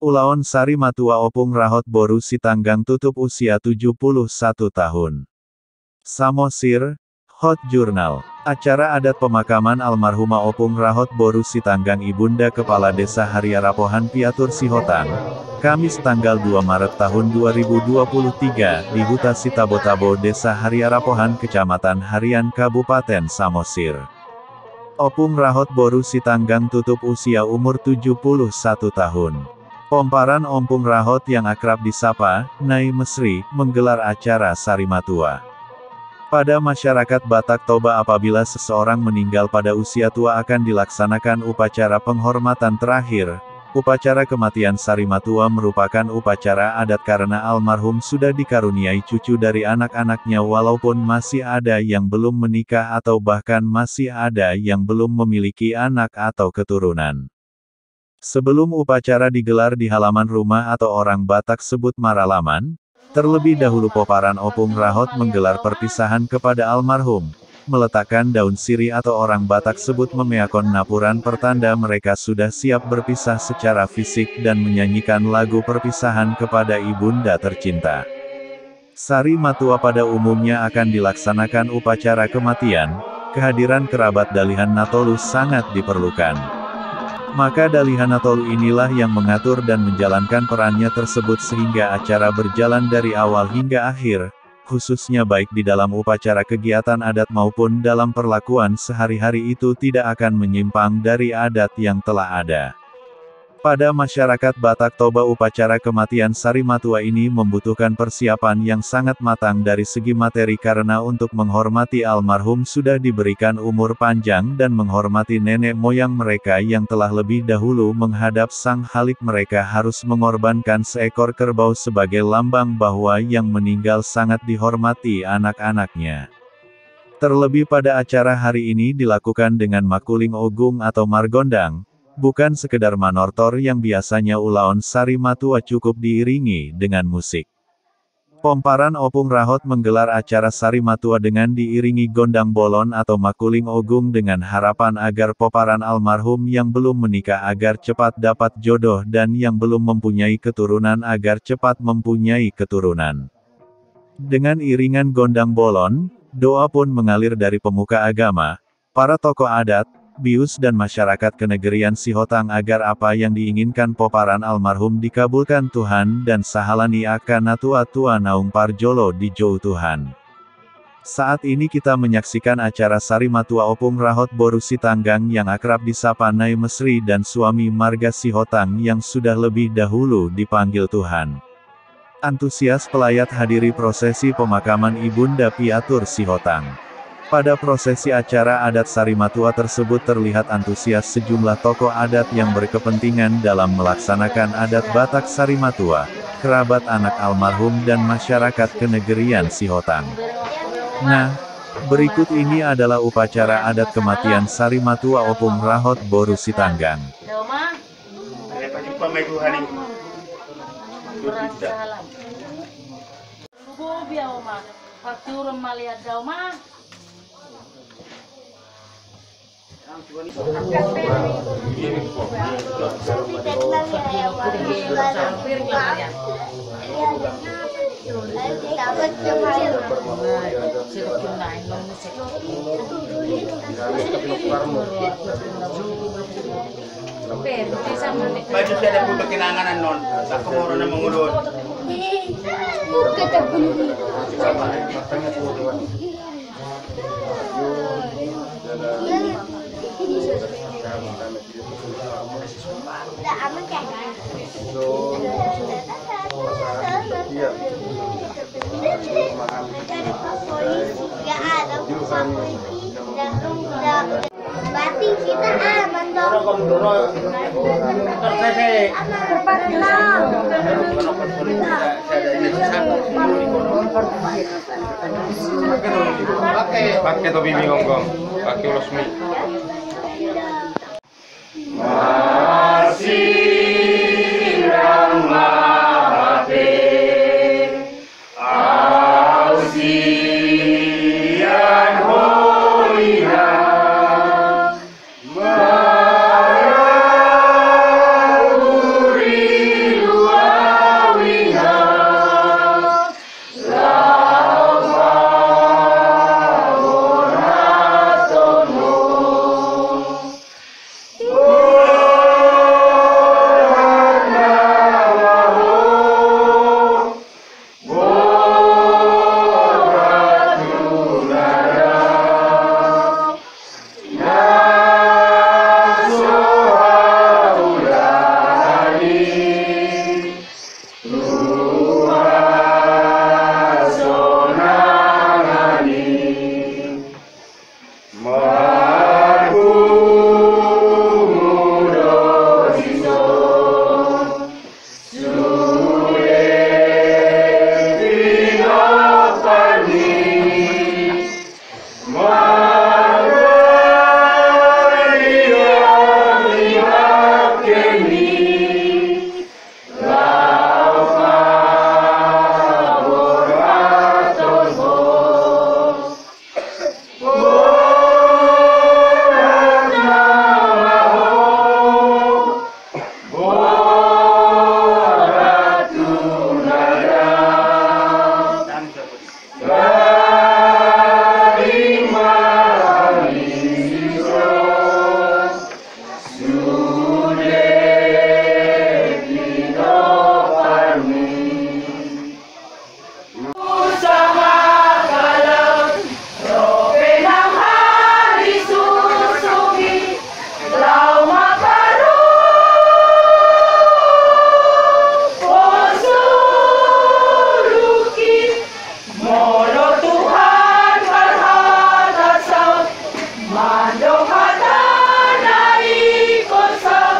Ulaon Sari Matua Opung Rahot Boru Sitanggang tutup usia 71 tahun. Samosir, Hot Journal. Acara adat pemakaman almarhumah Opung Rahot Boru Sitanggang Ibunda Kepala Desa Hariarapohan Piatur Sihotang, Kamis tanggal 2 Maret tahun 2023, di Huta Sitabo-Tabo Desa Hariarapohan Kecamatan Harian Kabupaten Samosir. Opung Rahot Boru Sitanggang tutup usia umur 71 tahun. Pomparan Opung Rahot yang akrab disapa Nyai Mesri, menggelar acara Sari Matua. Pada masyarakat Batak Toba, apabila seseorang meninggal pada usia tua akan dilaksanakan upacara penghormatan terakhir. Upacara kematian Sari Matua merupakan upacara adat karena almarhum sudah dikaruniai cucu dari anak-anaknya walaupun masih ada yang belum menikah atau bahkan masih ada yang belum memiliki anak atau keturunan. Sebelum upacara digelar di halaman rumah atau orang Batak sebut maralaman, terlebih dahulu Pomparan Opung Rahot menggelar perpisahan kepada almarhum, meletakkan daun sirih atau orang Batak sebut memeakon napuran pertanda mereka sudah siap berpisah secara fisik dan menyanyikan lagu perpisahan kepada ibunda tercinta. Sari Matua pada umumnya akan dilaksanakan upacara kematian, kehadiran kerabat Dalihan Natolu sangat diperlukan. Maka Dalihan Natolu inilah yang mengatur dan menjalankan perannya tersebut sehingga acara berjalan dari awal hingga akhir, khususnya baik di dalam upacara kegiatan adat maupun dalam perlakuan sehari-hari itu tidak akan menyimpang dari adat yang telah ada. Pada masyarakat Batak Toba, upacara kematian Sari Matua ini membutuhkan persiapan yang sangat matang dari segi materi karena untuk menghormati almarhum sudah diberikan umur panjang dan menghormati nenek moyang mereka yang telah lebih dahulu menghadap Sang Khalik, mereka harus mengorbankan seekor kerbau sebagai lambang bahwa yang meninggal sangat dihormati anak-anaknya. Terlebih pada acara hari ini dilakukan dengan makuling ogung atau margondang, bukan sekedar manortor yang biasanya ulaon Sari Matua cukup diiringi dengan musik. Pomparan Opung Rahot menggelar acara Sari Matua dengan diiringi gondang bolon atau makuling ogung dengan harapan agar pomparan almarhum yang belum menikah agar cepat dapat jodoh dan yang belum mempunyai keturunan agar cepat mempunyai keturunan. Dengan iringan gondang bolon, doa pun mengalir dari pemuka agama, para tokoh adat, bius dan masyarakat kenegerian Sihotang agar apa yang diinginkan pomparan almarhum dikabulkan Tuhan dan sahalani akan natua-tua naung parjolo di jauh Tuhan. Saat ini kita menyaksikan acara Sari Matua Opung Rahot Boru Sitanggang yang akrab disapa Nyai Mesri dan suami marga Sihotang yang sudah lebih dahulu dipanggil Tuhan. Antusias pelayat hadiri prosesi pemakaman Ibunda Piatur Sihotang. Pada prosesi acara adat Sari Matua tersebut terlihat antusias sejumlah tokoh adat yang berkepentingan dalam melaksanakan adat Batak Sari Matua, kerabat anak almarhum dan masyarakat kenegerian Sihotang. Nah, berikut ini adalah upacara adat kematian Sari Matua Opung Rahot Boru Sitanggang. Baju saya ada pun kenangan non, tak kemana nak mengulur. Berarti kita aman. Pakai topi gonggong, pakai ulos mie. Masih lama ausian hoina meruri luawina lama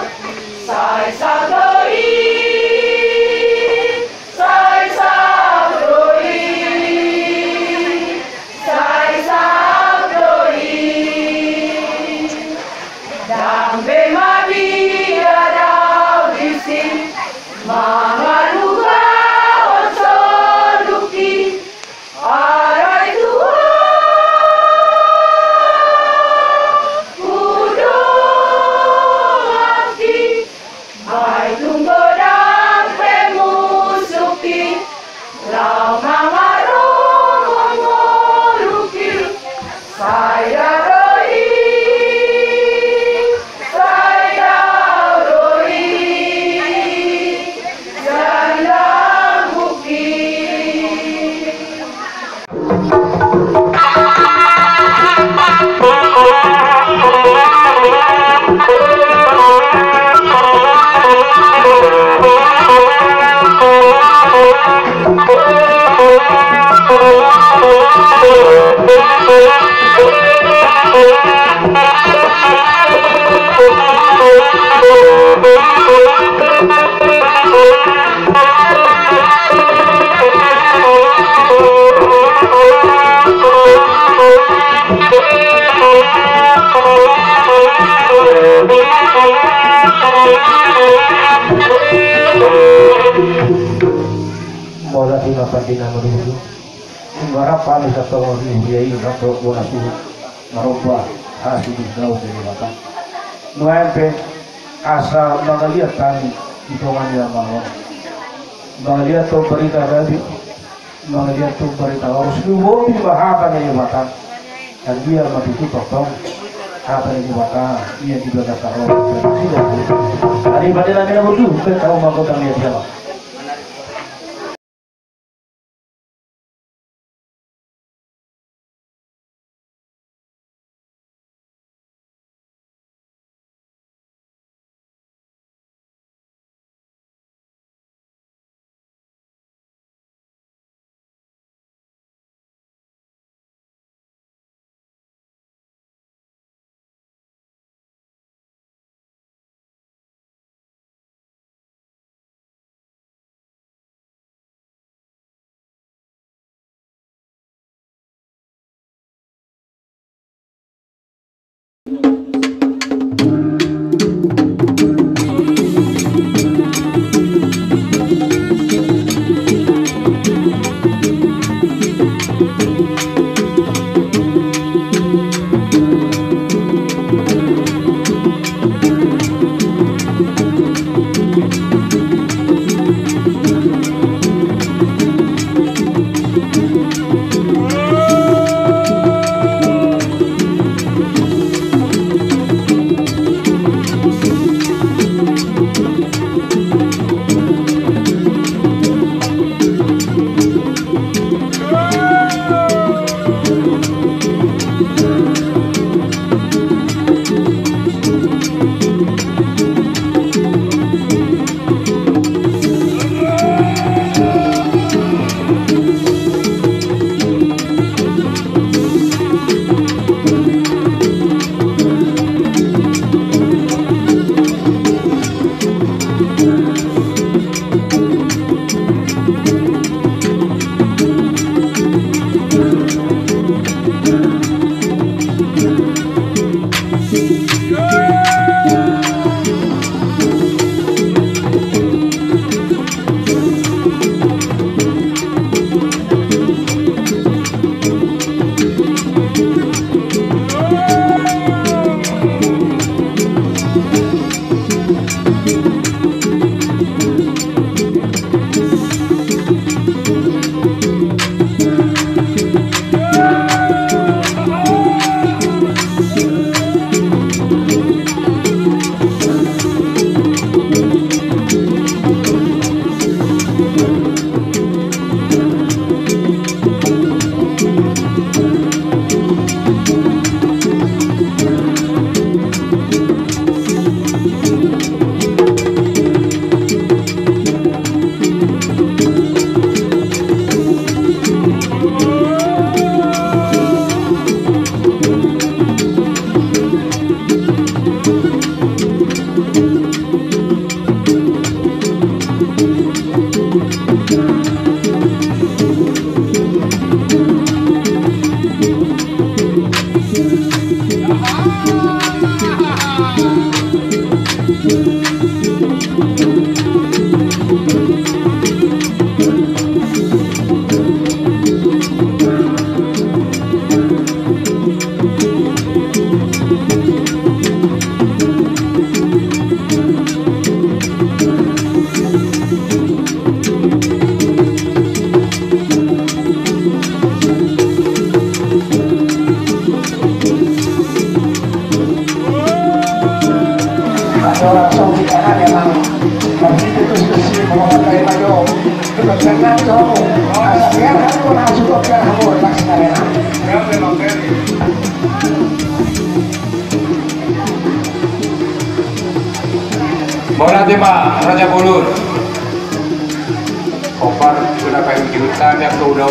oratono Bola di Mapandina menuju Barapa bisa tahu dia ini untuk bola itu merubah hasil jauh dari mata. Nuempe asal mengelihat kami hitungan yang mau mengelihat tuh berita tadi mengelihat tuh berita harus diwobi bahagia yang mata dan dia mati itu potong apa yang mata dia di belakang tahu tidak hari pada namanya betul tahu mau kami siapa Bola tema Raja Bulur. Kopar sudah kayu juta yang udah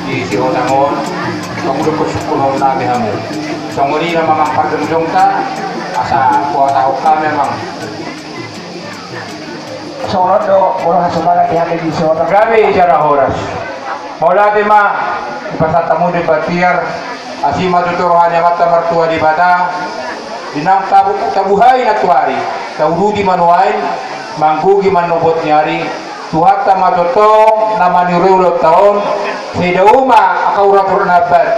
di si Otangon. Kamu udah kesepuluh nabi kamu. Songori nama mampar gemjong ta. Asa kuasa hukam memang. Sorot do orang semangat yang ada di sorot. Gabi cara horas. Bola tema pasal tamu di Batiar. Asima tuturuhannya mata mertua di Bata. Dinam tabuhai natuari. Taududi manuain, manggugi manobot nyari, tuhatta matotong, namani reulo tahun, sedauma akauratur nabat,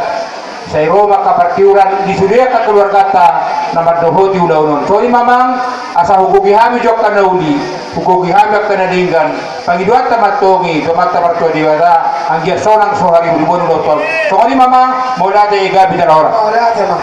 saya Roma kapartiuran di sudia keluar kata, nama dohoti ulaunon. Soalnya mamang asa hukuki hami jok kana uli, hukuki hami kana dinggan, pangidua tamatongi, tomata martua diwada, anggia sonang sohari ulibon ulotol. Soalnya mamang mau nade ega bidara orang. Oh, ada mah.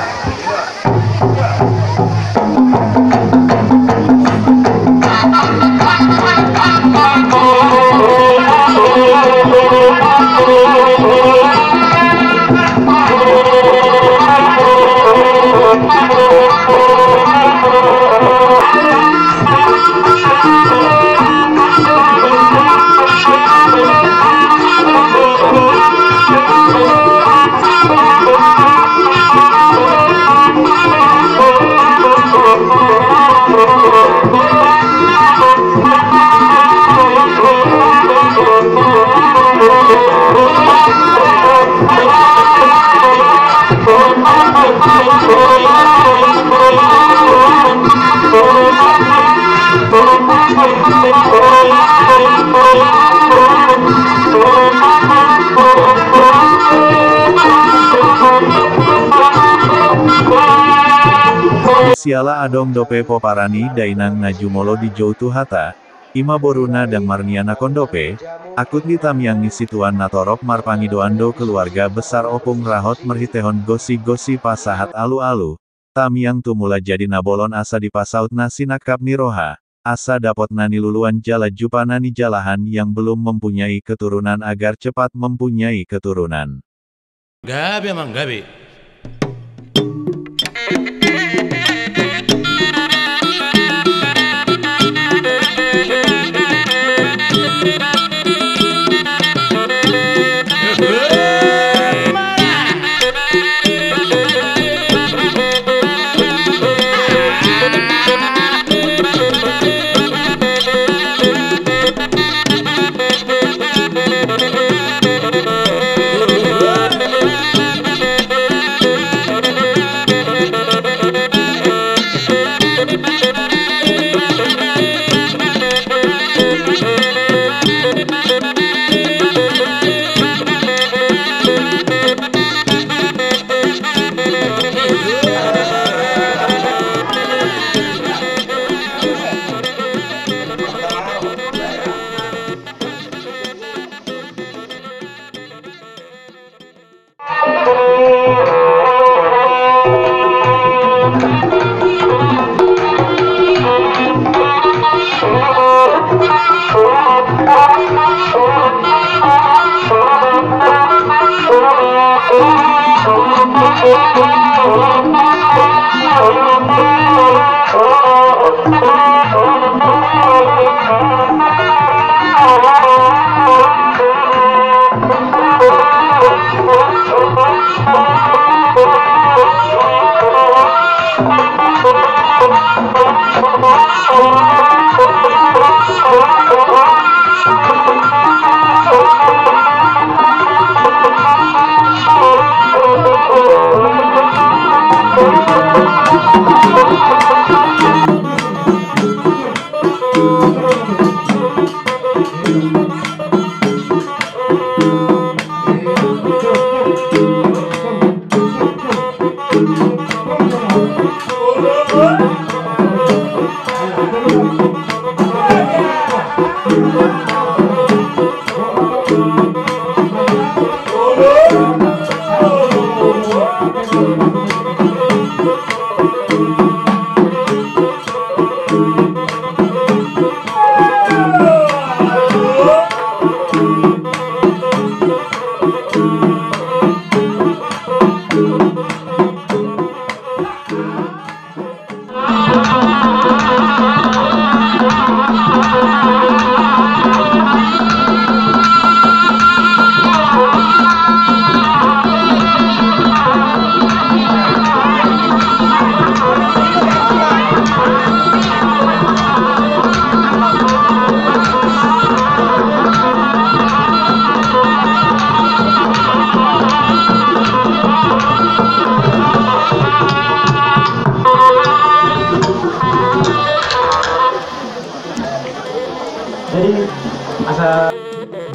Siala adong dope poparani dainang najumolo di Joutu Hata, Ima Boruna dan Marniana Kondope, akut di tamyang nisituan natorok marpangidoando keluarga besar opung rahot merhitehon gosi-gosi pasahat alu-alu, tamyang tumula jadi nabolon asa dipasaut nasi nakap niroha, asa dapot nani luluan jala jupa nani jalahan yang belum mempunyai keturunan agar cepat mempunyai keturunan. Gabi emang gabi.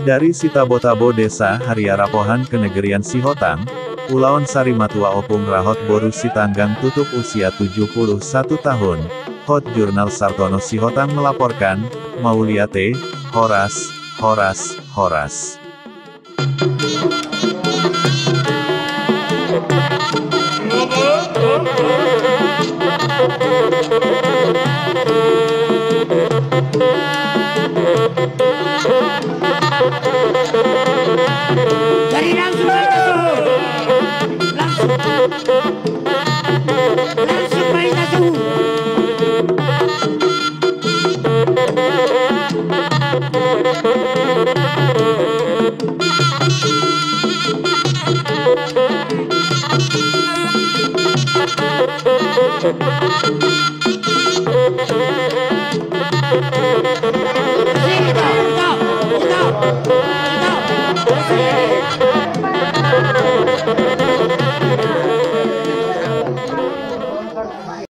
Dari Sitabo-Tabo Desa Haria Rapohan Kenegerian Sihotang, Ulaon Sari Matua Opung Rahot Boru Sitanggang tutup usia 71 tahun. Hot Jurnal Sartono Sihotang melaporkan, Mauliate, Horas. Dari langsung main suhu. Langsung main suhu.